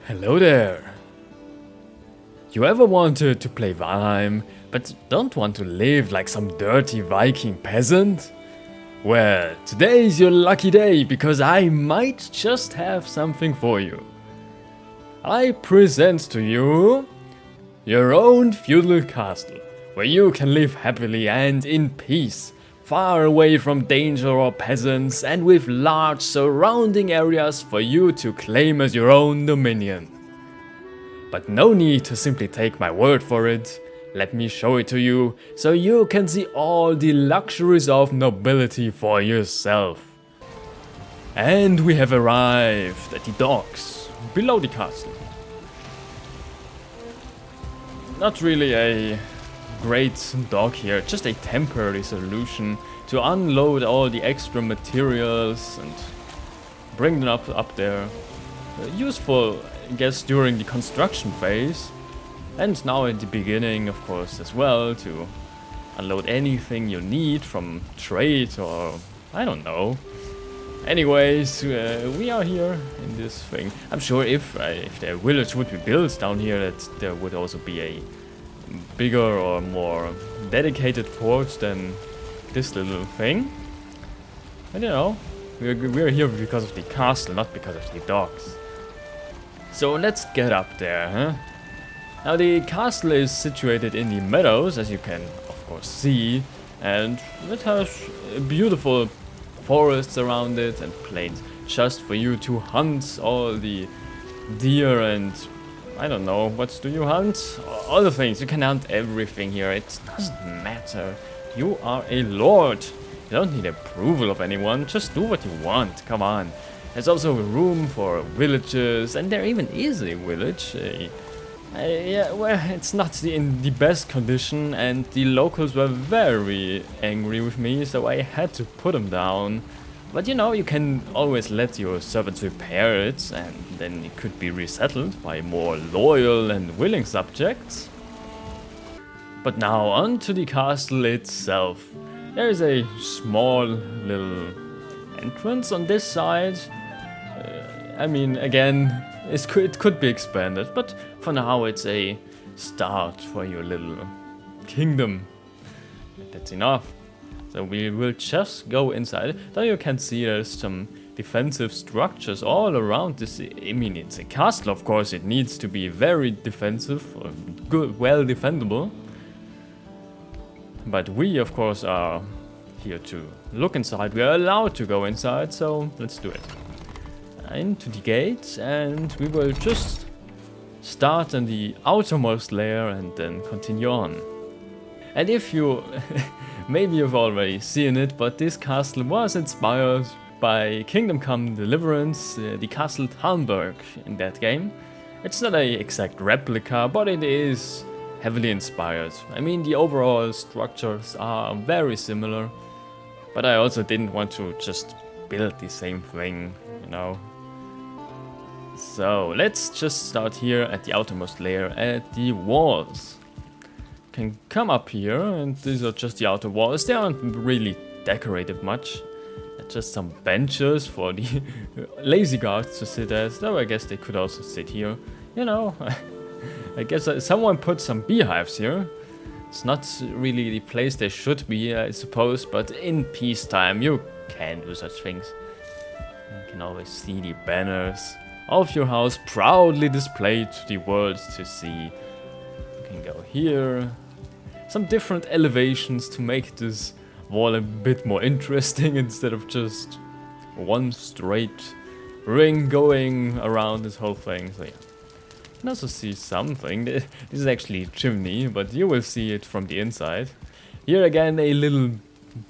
Hello there. You ever wanted to play Valheim, but don't want to live like some dirty Viking peasant? Well, today is your lucky day because I might just have something for you. I present to you your own feudal castle, where you can live happily and in peace, far away from danger or peasants and with large surrounding areas for you to claim as your own dominion. But no need to simply take my word for it. Let me show it to you so you can see all the luxuries of nobility for yourself. And we have arrived at the docks below the castle. Not really a great dock here, just a temporary solution to unload all the extra materials and bring them up there. Useful, I guess, during the construction phase, and now at the beginning, of course, as well, to unload anything you need from trade or I don't know. Anyways, we are here in this thing. I'm sure if their village would be built down here, that there would also be a bigger or more dedicated port than this little thing. I don't know. We're here because of the castle, not because of the docks. So let's get up there, huh? Now the castle is situated in the meadows, as you can of course see, and it has beautiful forests around it and plains just for you to hunt all the deer and I don't know, what do you hunt? All the things, you can hunt everything here, it doesn't matter. You are a lord, you don't need approval of anyone, just do what you want, come on. There's also room for villages, and there even is a village. Yeah, well, it's not in the best condition, and the locals were very angry with me, so I had to put them down. But you know, you can always let your servants repair it, and then it could be resettled by more loyal and willing subjects. But now on to the castle itself. There is a small little entrance on this side. I mean, again, it could be expanded, but for now it's a start for your little kingdom. That's enough. So we will just go inside. Though you can see there's some defensive structures all around this. I mean, it's a castle, of course. It needs to be very defensive, or good, well defendable. But we, of course, are here to look inside. We are allowed to go inside, so let's do it. Into the gate, and we will just start in the outermost layer and then continue on. And if you maybe you've already seen it, but this castle was inspired by Kingdom Come Deliverance, the castle Talmberg in that game. It's not an exact replica, but it is heavily inspired. I mean, the overall structures are very similar, but I also didn't want to just build the same thing, you know. So let's just start here at the outermost layer at the walls. Can come up here, and these are just the outer walls. They aren't really decorated much. They're just some benches for the lazy guards to sit at. Though I guess they could also sit here. You know, I guess someone put some beehives here. It's not really the place they should be, I suppose, but in peacetime you can do such things. You can always see the banners of your house proudly displayed to the world to see. You can go here. Some different elevations to make this wall a bit more interesting instead of just one straight ring going around this whole thing. So yeah. You can also see something. This is actually a chimney, but you will see it from the inside. Here again, a little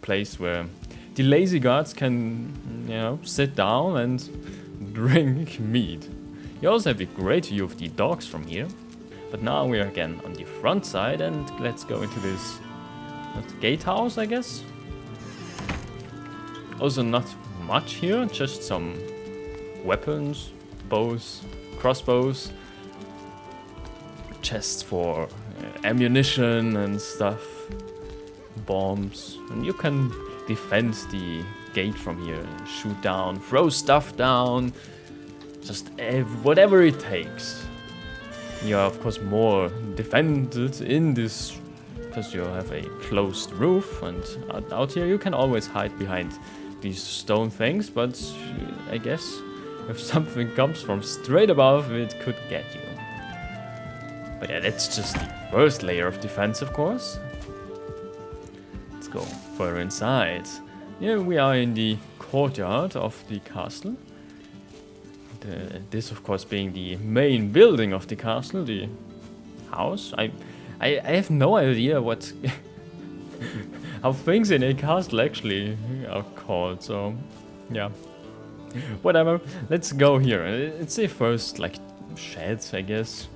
place where the lazy guards can, you know, sit down and drink mead. You also have a great view of the docks from here. But now we are again on the front side, and let's go into this gatehouse, I guess. Also not much here, just some weapons, bows, crossbows, chests for ammunition and stuff, bombs, and you can defend the gate from here, shoot down, throw stuff down, Just whatever it takes. You are of course more defended in this because you have a closed roof, and out here you can always hide behind these stone things, but I guess if something comes from straight above, it could get you. But yeah, that's just the first layer of defense, of course. Let's go further inside. Here we are in the courtyard of the castle. This, of course, being the main building of the castle, the house. I have no idea what how things in a castle actually are called. So, yeah, whatever. Let's go here. It's the first like shed, I guess.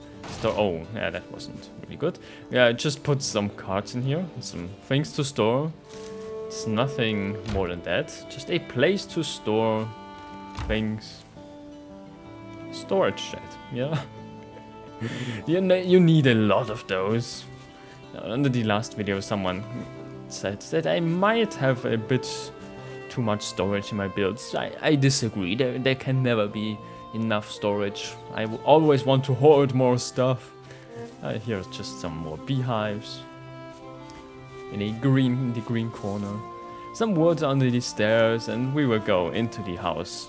Oh, yeah, that wasn't really good. Yeah, just put some carts in here, some things to store. It's nothing more than that. Just a place to store things. Storage shed, yeah. You need a lot of those. Under the last video, someone said that I might have a bit too much storage in my builds. I disagree. There can never be enough storage. I always want to hoard more stuff. Here's just some more beehives. In the green corner. Some wood under the stairs, and we will go into the house.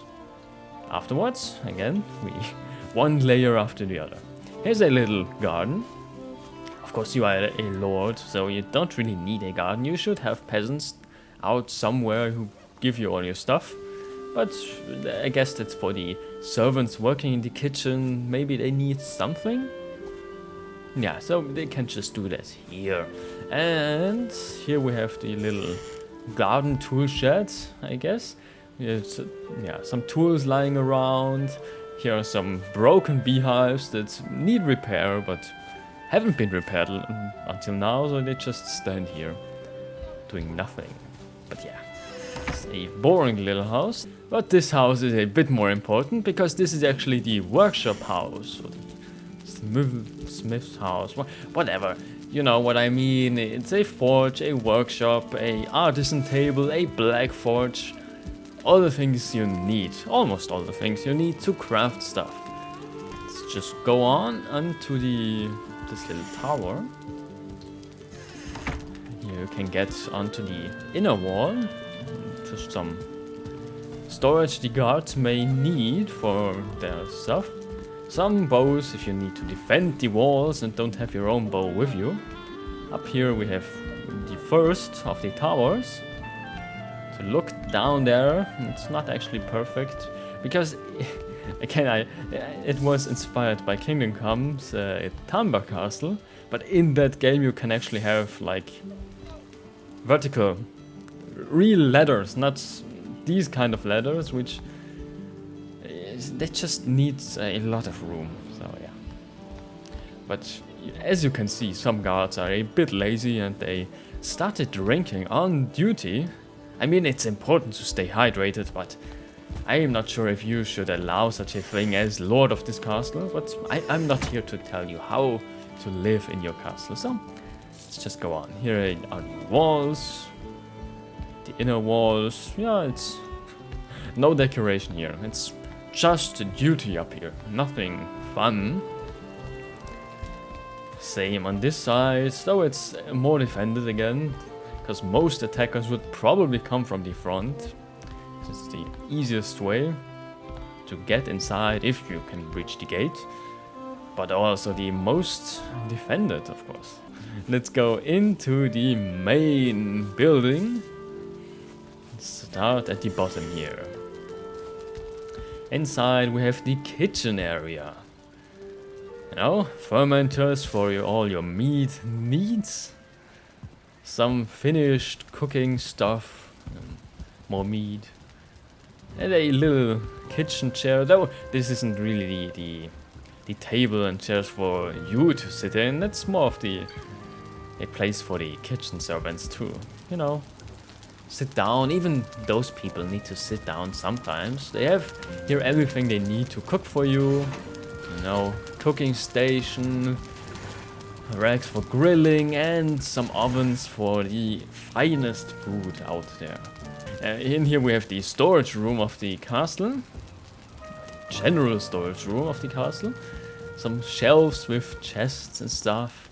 Afterwards, again, one layer after the other. Here's a little garden. Of course, you are a lord, so you don't really need a garden. You should have peasants out somewhere who give you all your stuff. But I guess that's for the servants working in the kitchen. Maybe they need something. Yeah, so they can just do that here. And here we have the little garden tool shed, I guess. Yeah, some tools lying around. Here are some broken beehives that need repair, but haven't been repaired until now, so they just stand here, doing nothing. But yeah, it's a boring little house. But this house is a bit more important, because this is actually the workshop house, or the smith's house, whatever. You know what I mean. It's a forge, a workshop, a artisan table, a black forge. All the things you need, almost all the things you need to craft stuff. Let's just go on onto this little tower. You can get onto the inner wall. Just some storage the guards may need for their stuff. Some bows if you need to defend the walls and don't have your own bow with you. Up here we have the first of the towers. To look down there, it's not actually perfect, because again it was inspired by Kingdom Come's Tamba Castle, but in that game you can actually have like vertical, real ladders, not these kind of ladders, which they just need a lot of room. So yeah, but as you can see, some guards are a bit lazy and they started drinking on duty. I mean, it's important to stay hydrated, but I am not sure if you should allow such a thing as Lord of this castle, but I'm not here to tell you how to live in your castle, so let's just go on. Here are the walls, the inner walls. Yeah, it's no decoration here, it's just duty up here, nothing fun. Same on this side, though it's more defended again. Because most attackers would probably come from the front. It's the easiest way to get inside if you can reach the gate. But also the most defended, of course. Let's go into the main building. Start at the bottom here. Inside we have the kitchen area. You know, fermenters for all your meat needs. Some finished cooking stuff, more meat, and a little kitchen chair, though this isn't really the table and chairs for you to sit in. That's more of a place for the kitchen servants too, you know, sit down. Even those people need to sit down sometimes. They have here everything they need to cook for you, you know, cooking station, racks for grilling, and some ovens for the finest food out there. In here we have the storage room of the castle. general storage room of the castle. Some shelves with chests and stuff.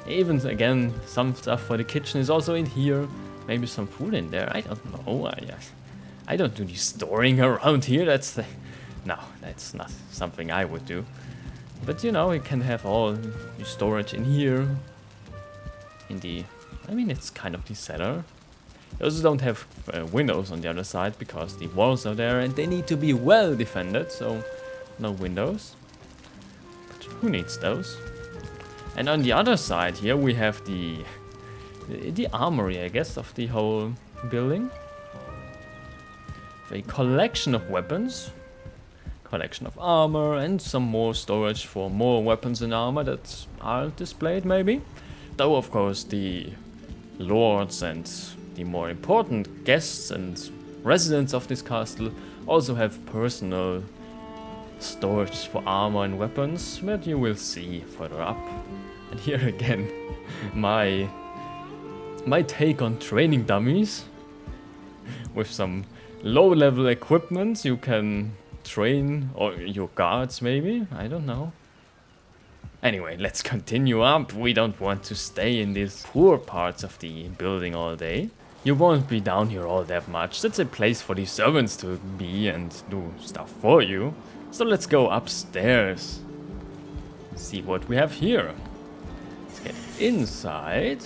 Even again, some stuff for the kitchen is also in here. Maybe some food in there. I don't know. I don't do the storing around here. No, that's not something I would do. But you know, you can have all the storage in here. I mean, it's kind of the cellar. You also don't have windows on the other side because the walls are there and they need to be well defended, so no windows. But who needs those? And on the other side here we have the armory, I guess, of the whole building. A collection of weapons, collection of armor, and some more storage for more weapons and armor that are displayed maybe. Though of course the lords and the more important guests and residents of this castle also have personal storage for armor and weapons, that you will see further up. And here again, my take on training dummies. With some low-level equipment, you can train or your guards maybe, I don't know. Anyway, let's continue up. We don't want to stay in these poor parts of the building all day. You won't be down here all that much. That's a place for the servants to be and do stuff for you. So let's go upstairs. See what we have here. Let's get inside.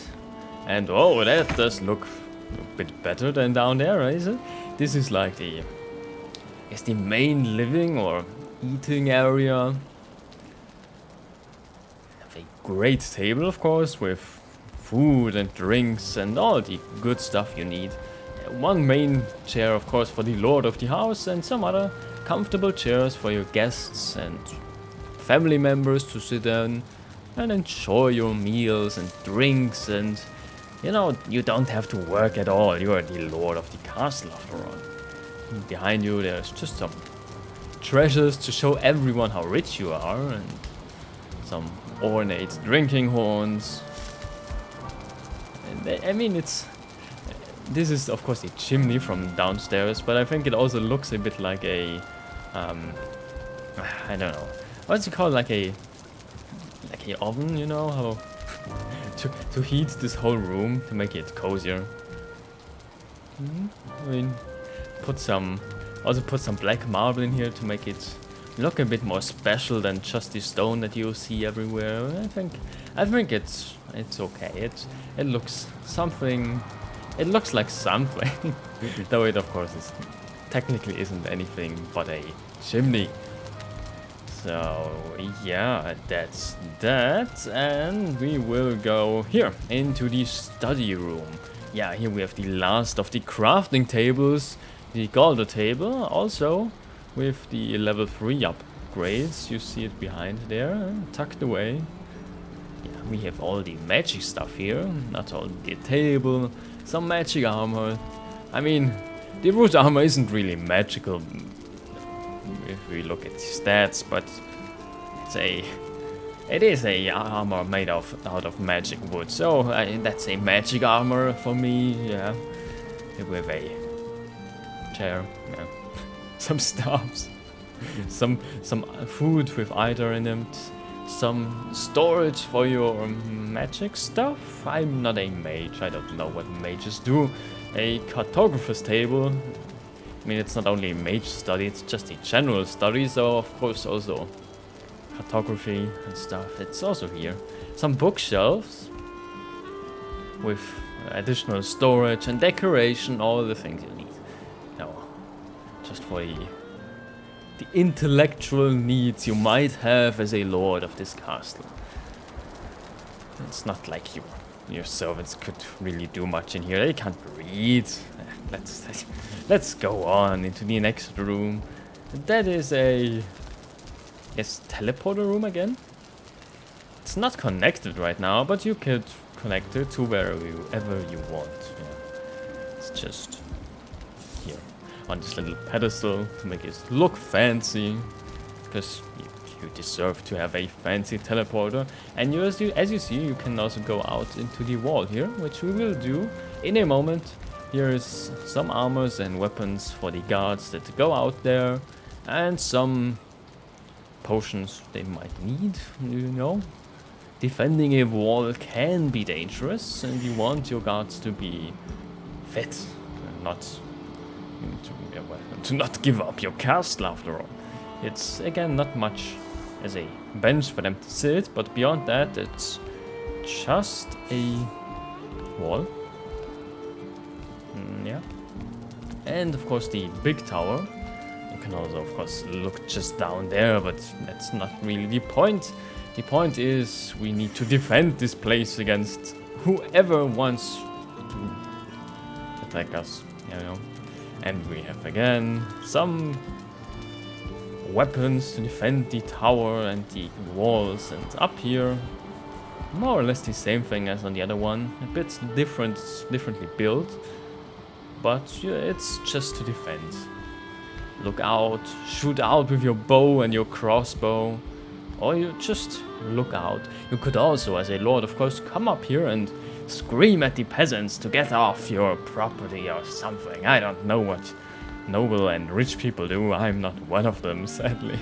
And oh, that does look a bit better than down there, is it? This is like the main living or eating area. Have a great table, of course, with food and drinks and all the good stuff you need. One main chair, of course, for the lord of the house, and some other comfortable chairs for your guests and family members to sit down and enjoy your meals and drinks. And you know, you don't have to work at all. You are the lord of the castle after all. Behind you there's just some treasures to show everyone how rich you are, and some ornate drinking horns. And I mean, this is of course a chimney from downstairs, but I think it also looks a bit like a I don't know, what's it called, like a oven, you know, how to heat this whole room to make it cozier. I mean, put some black marble in here to make it look a bit more special than just the stone that you see everywhere. I think it's okay. It looks something. It looks like something, though it of course technically isn't anything but a chimney. So yeah, that's that, and we will go here into the study room. Yeah, here we have the last of the crafting tables, the Galder table, also with the level 3 upgrades. You see it behind there, tucked away. Yeah, we have all the magic stuff here, not all the table, some magic armor. I mean, the root armor isn't really magical if we look at the stats, but it is a armor made out of magic wood, so that's a magic armor for me. Yeah, with a chair, yeah. Some stuffs, some food with either in them, some storage for your magic stuff. I'm not a mage, I don't know what mages do. A cartographer's table. I mean, it's not only a mage study, it's just a general study, so of course also cartography and stuff. It's also here. Some bookshelves with additional storage and decoration, all the things you need. Now, just for the intellectual needs you might have as a lord of this castle. It's not like your servants could really do much in here. They can't read. Let's go on into the next room. That is teleporter room again. It's not connected right now, but you could connect it to wherever you want. Yeah. It's just here on this little pedestal to make it look fancy, because you deserve to have a fancy teleporter. And as you see, you can also go out into the wall here, which we will do in a moment. Here is some armors and weapons for the guards that go out there, and some potions they might need, you know. Defending a wall can be dangerous, and you want your guards to be fit, and not to not give up your castle after all. It's again not much as a bench for them to sit, but beyond that it's just a wall. Yeah. And of course the big tower. You can also of course look just down there, but that's not really the point. The point is we need to defend this place against whoever wants to attack us, you know. And we have again some weapons to defend the tower and the walls, and up here more or less the same thing as on the other one, a bit differently built, but yeah, it's just to defend. Look out, shoot out with your bow and your crossbow, or you just look out. You could also, as a lord of course, come up here and scream at the peasants to get off your property or something. I don't know what noble and rich people do. I'm not one of them, sadly.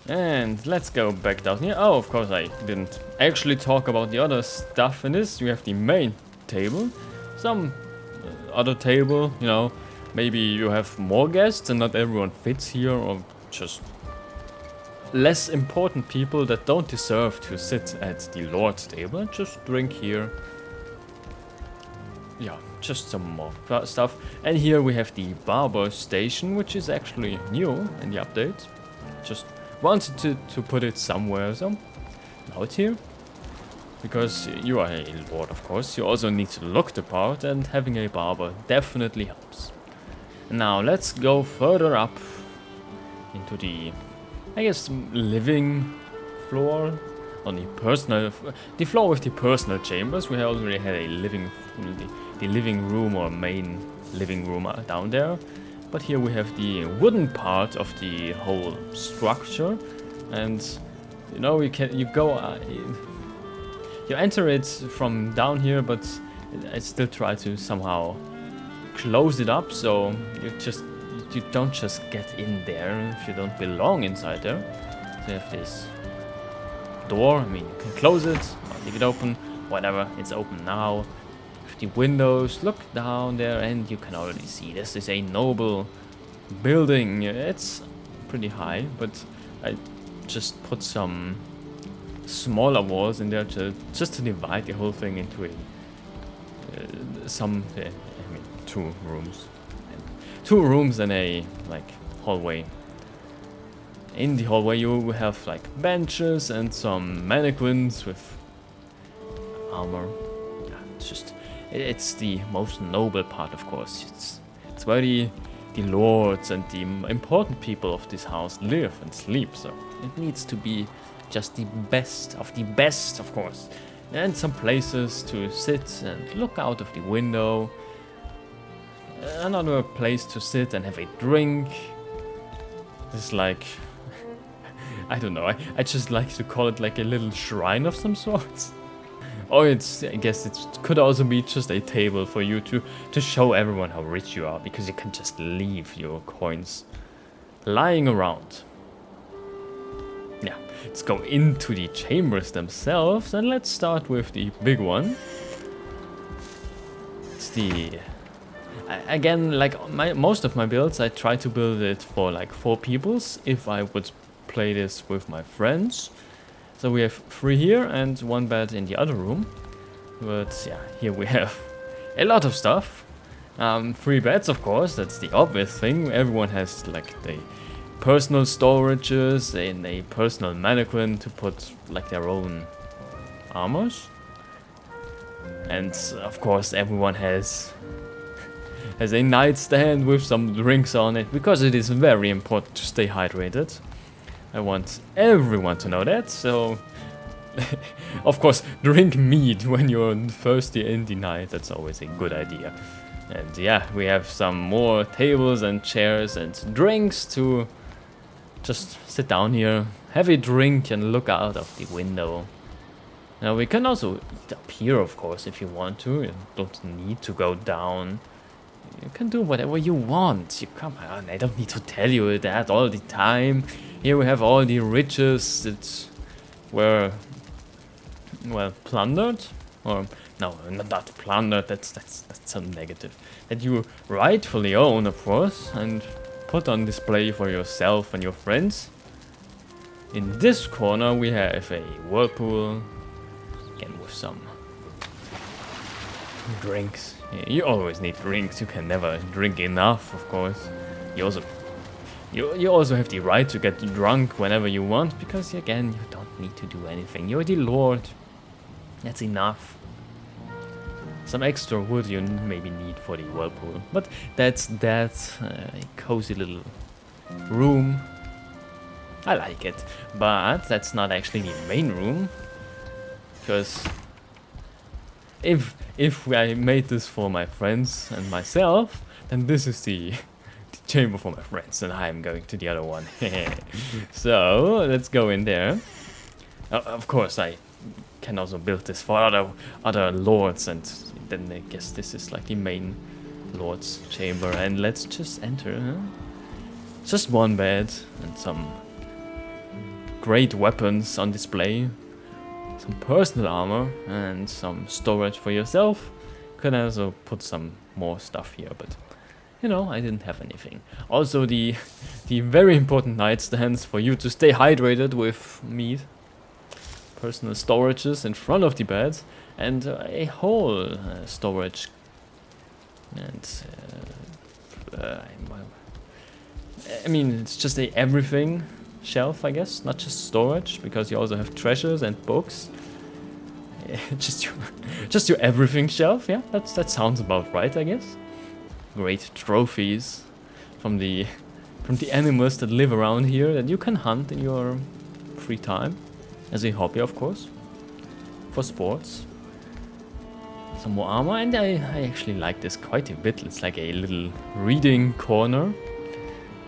And let's go back down here. Oh, of course I didn't actually talk about the other stuff in this. We have the main table, some other table, you know. Maybe you have more guests and not everyone fits here, or just less important people that don't deserve to sit at the lord's table and just drink here. Yeah, just some more stuff. And here we have the barber station, which is actually new in the update. Just wanted to put it somewhere, so now it's here. Because you are a lord, of course, you also need to look the part, and having a barber definitely helps. Now let's go further up into the, I guess, living floor. On the floor with the personal chambers. We already had a the living room or main living room down there, but here we have the wooden part of the whole structure, and you know you enter it from down here, but I still try to somehow close it up so you don't just get in there if you don't belong inside there. So you have this door. I mean, you can close it or leave it open, whatever. It's open now. With the windows, look down there, and you can already see this is a noble building. It's pretty high, but I just put some smaller walls in there just to divide the whole thing into two rooms and a hallway. In the hallway you have like benches and some mannequins with armor. Yeah, it's the most noble part, of course. It's where the lords and the important people of this house live and sleep, so it needs to be just the best, of course. And some places to sit and look out of the window. Another place to sit and have a drink. It's like, I don't know, I just like to call it like a little shrine of some sort. Or I guess it could also be just a table for you to show everyone how rich you are, because you can just leave your coins lying around. Yeah, let's go into the chambers themselves, and let's start with the big one. It's the... Again, like most of my builds, I try to build it for like 4 peoples if I would play this with my friends. So we have 3 here and 1 bed in the other room. But yeah, here we have a lot of stuff. 3 beds, of course, that's the obvious thing. Everyone has like the personal storages and a personal mannequin to put like their own armors. And of course everyone has a nightstand with some drinks on it, because it is very important to stay hydrated. I want everyone to know that, so of course drink mead when you're thirsty in the night, that's always a good idea. And yeah, we have some more tables and chairs and drinks to just sit down here, have a drink and look out of the window. Now we can also eat up here, of course, if you want to. You don't need to go down. You can do whatever you want. Come on, I don't need to tell you that all the time. Here we have all the riches that were, well, plundered, or no, not plundered. That's so negative. That you rightfully own, of course, and put on display for yourself and your friends. In this corner we have a whirlpool, again with some drinks. Yeah, you always need drinks. You can never drink enough, of course. You also have the right to get drunk whenever you want, because again, you don't need to do anything. You're the lord. That's enough. Some extra wood you maybe need for the whirlpool, but that's a cozy little room. I like it, but that's not actually the main room, because if I made this for my friends and myself, then this is the chamber for my friends, and I'm going to the other one. So let's go in there. Of course, I can also build this for other lords, and then I guess this is like the main lord's chamber. And let's just enter. Huh? Just one bed and some great weapons on display, some personal armor, and some storage for yourself. Could also put some more stuff here, but you know, I didn't have anything. Also the very important nightstands for you to stay hydrated with meat. Personal storages in front of the bed, and a whole storage. And I mean, it's just a everything shelf, I guess, not just storage, because you also have treasures and books. just your everything shelf. Yeah, that sounds about right, I guess. Great trophies from the animals that live around here that you can hunt in your free time, as a hobby, of course, for sports. Some more armor, and I actually like this quite a bit. It's like a little reading corner,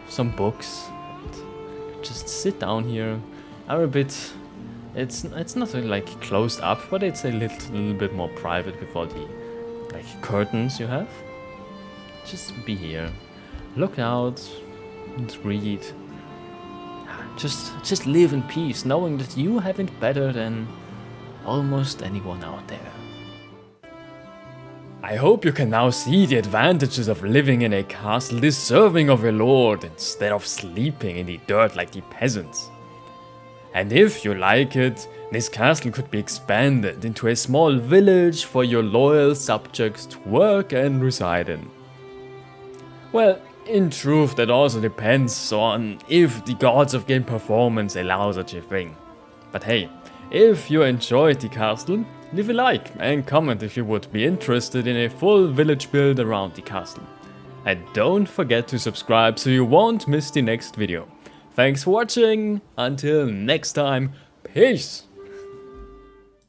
some books. Just sit down here. I'm a bit. It's not really like closed up, but it's a little bit more private with all the like curtains you have. Just be here, look out, and read. Just live in peace, knowing that you have it better than almost anyone out there. I hope you can now see the advantages of living in a castle deserving of your lord instead of sleeping in the dirt like the peasants. And if you like it, this castle could be expanded into a small village for your loyal subjects to work and reside in. Well, in truth, that also depends on if the gods of game performance allow such a thing. But hey, if you enjoyed the castle, leave a like and comment if you would be interested in a full village build around the castle. And don't forget to subscribe so you won't miss the next video. Thanks for watching, until next time, peace!